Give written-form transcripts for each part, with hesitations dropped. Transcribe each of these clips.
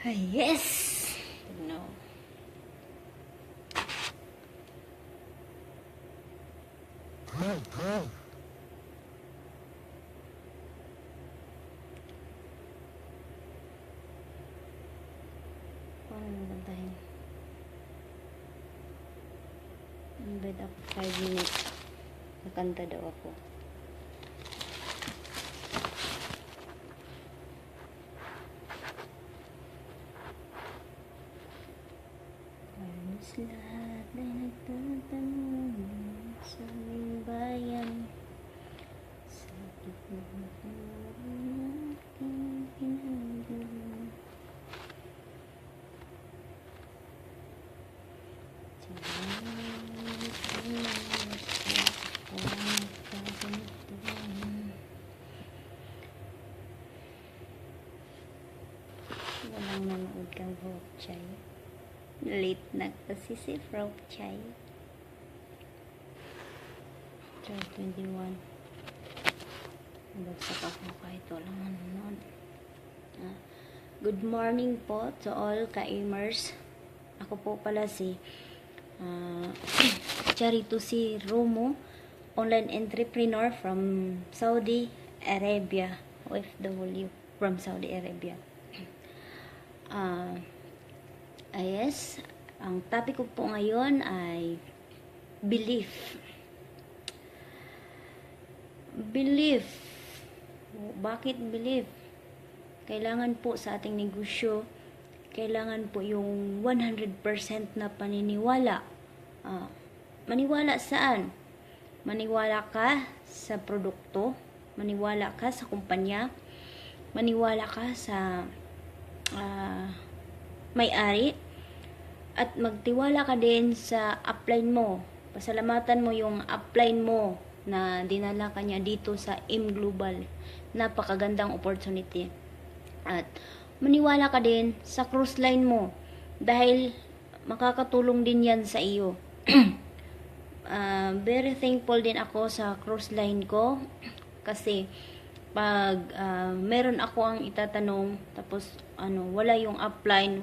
Yes! No. Paano nabantahin? Bed up 5 minutes. Nakanta daw ako. Halos lahat ay nagtatanong sa aming bayan. Sakit na ang aking pinagdala. Walang nanood kang Rob Chay. Late na kasi si Rob Chay. 12:21. Bagsak ako kahit walang nanonood. Good morning po to all ka-amers. Ako po pala si Charito si Romo, online entrepreneur from Saudi Arabia, OFW from Saudi Arabia. Yes, ang topic ko po ngayon ay belief. Belief. Bakit belief? Kailangan po sa ating negosyo, kailangan po yung 100% na paniniwala. Maniwala saan? Maniwala ka sa produkto, maniwala ka sa kumpanya, maniwala ka sa may-ari, at magtiwala ka din sa upline mo. Pasalamatan mo yung upline mo na dinala ka niya dito sa M Global. Napakagandang opportunity. At maniwala ka din sa cruise line mo dahil makakatulong din yan sa iyo. Very thankful din ako sa cruise line ko kasi pag meron ako ang itatanong tapos wala yung upline,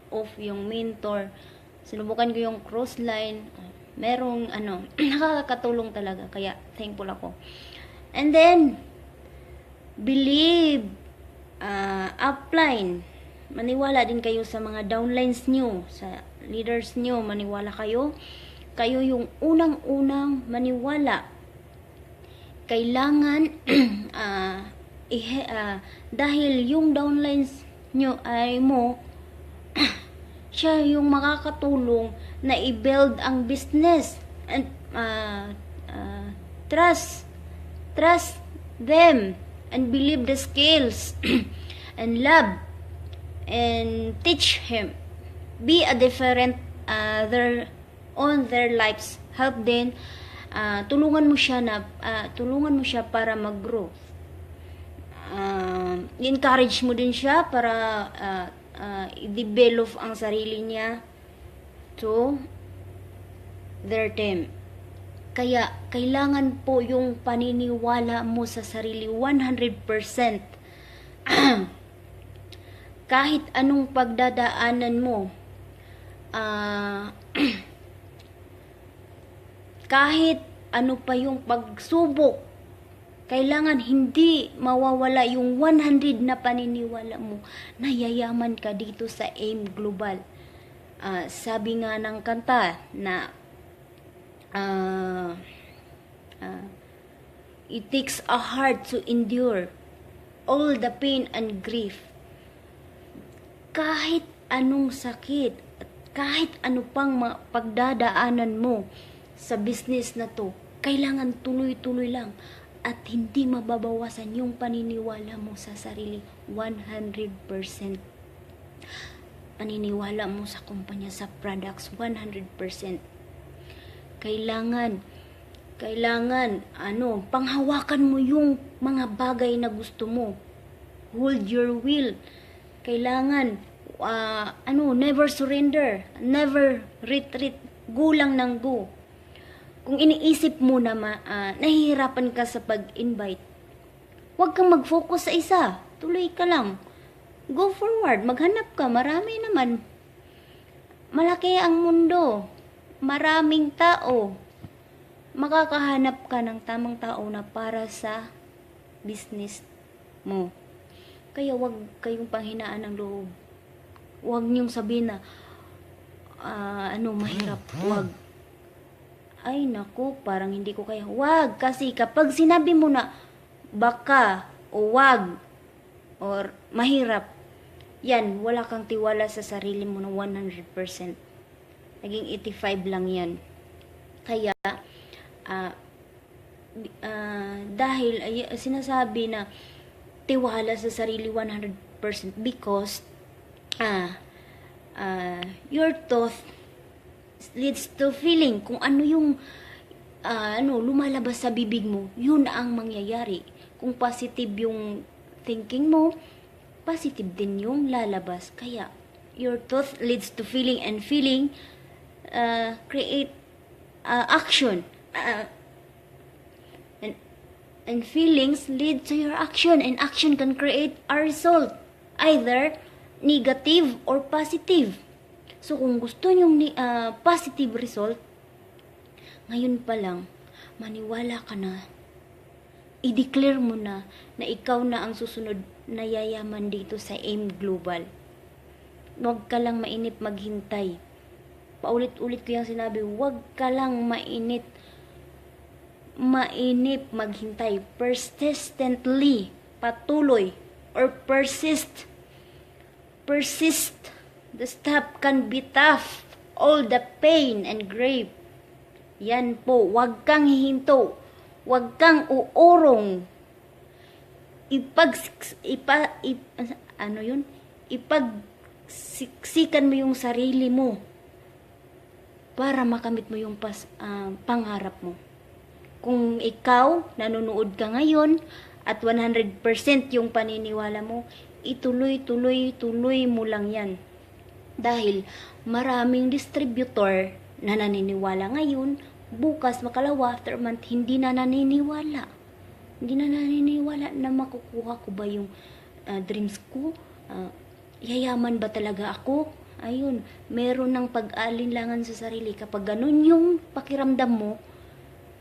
off yung mentor, sinubukan ko yung cruise line, merong nakakatulong talaga, kaya thankful ako. And then believe, upline, maniwala din kayo sa mga downlines nyo, sa leaders nyo, maniwala kayo yung unang-unang maniwala. Kailangan dahil yung downlines nyo ay siya yung makakatulong na i-build ang business, and trust them and believe the skills and love and teach him, be a different on their lives, help them. Tulungan mo siya para mag-grow. Encourage mo din siya para i-develop ang sarili niya to their team. Kaya kailangan po yung paniniwala mo sa sarili 100%. Kahit anong pagdadaanan mo, kahit ano pa yung pagsubok, kailangan hindi mawawala yung 100 na paniniwala mo na yayaman ka dito sa AIM Global. Sabi nga ng kanta na it takes a heart to endure all the pain and grief. Kahit anong sakit, kahit ano pang pagdadaanan mo sa business na to, kailangan tuloy-tuloy lang at hindi mababawasan yung paniniwala mo sa sarili 100%. Paniniwala mo sa kumpanya, sa products 100%. Kailangan panghawakan mo yung mga bagay na gusto mo. Hold your will. Kailangan never surrender, never retreat, go lang ng go. Kung iniisip mo na nahihirapan ka sa pag-invite, huwag kang mag-focus sa isa. tuloy ka lang. Go forward, maghanap ka, marami naman. Malaki ang mundo, maraming tao. Makakahanap ka ng tamang tao na para sa business mo. Kaya wag kayong panghinaan ng loob. Wag niyong sabihin na, mahirap. Wag. Ay, naku, parang hindi ko kaya. Wag, kasi kapag sinabi mo na, baka, o wag, or mahirap, yan, wala kang tiwala sa sarili mo na 100%. Naging 85 lang yan. Kaya, dahil sinasabi na tiwala sa sarili 100% because your thought leads to feeling. Kung ano yung lumalabas sa bibig mo, yun ang mangyayari. Kung positive yung thinking mo, positive din yung lalabas. Kaya your thought leads to feeling, and feeling create action. And feelings lead to your action, and action can create a result, either negative or positive. So kung gusto nyong positive result, ngayon pa lang, maniwala ka na, i-declare mo na ikaw na ang susunod na yayaman dito sa AIM Global. Huwag ka lang mainip maghintay. Paulit-ulit ko yung sinabi, huwag ka lang mainip maghintay. Persistently, patuloy, or persist. The step can be tough, all the pain and grief. Yan po, huwag kang hihinto, huwag kang uurong. Ipagsiksikan mo yung sarili mo para makamit mo yung pangarap mo. Kung ikaw, nanonood ka ngayon, at 100% yung paniniwala mo, ituloy mo lang yan. Dahil maraming distributor na naniniwala ngayon, bukas, makalawa, after a month, hindi na naniniwala. Hindi na naniniwala na makukuha ko ba yung dreams ko? Yayaman ba talaga ako? Ayun, meron ng pag-alinlangan sa sarili. Kapag ganun yung pakiramdam mo,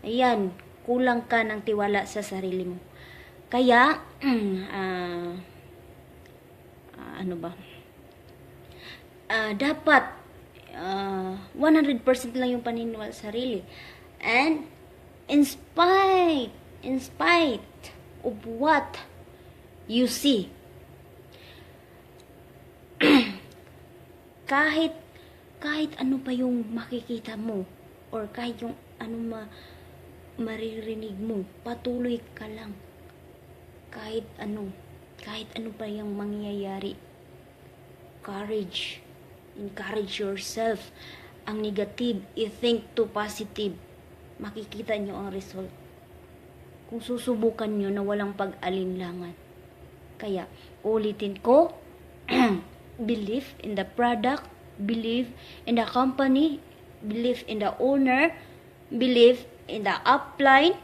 ayan, kulang ka ng tiwala sa sarili mo. Kaya, dapat 100% lang yung paniniwala sa sarili. And in spite of what you see, kahit ano pa yung makikita mo, or kahit yung maririnig mo, patuloy ka lang. Kahit ano pa yung mangyayari. Encourage yourself. Ang negative, i-think to positive. Makikita nyo ang result. Kung susubukan nyo na walang pag-alinlangan. Kaya, ulitin ko, believe in the product, believe in the company, believe in the owner, believe in the upline,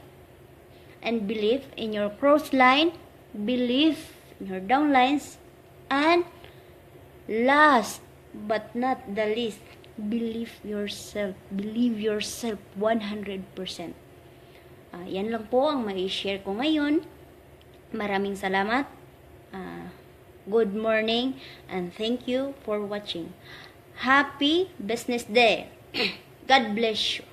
and believe in your cross line, believe in your downlines, and last but not the least, believe yourself 100%. Yan lang po ang mai-share ko ngayon. Maraming salamat. Good morning, and thank you for watching. Happy Business Day. God bless you.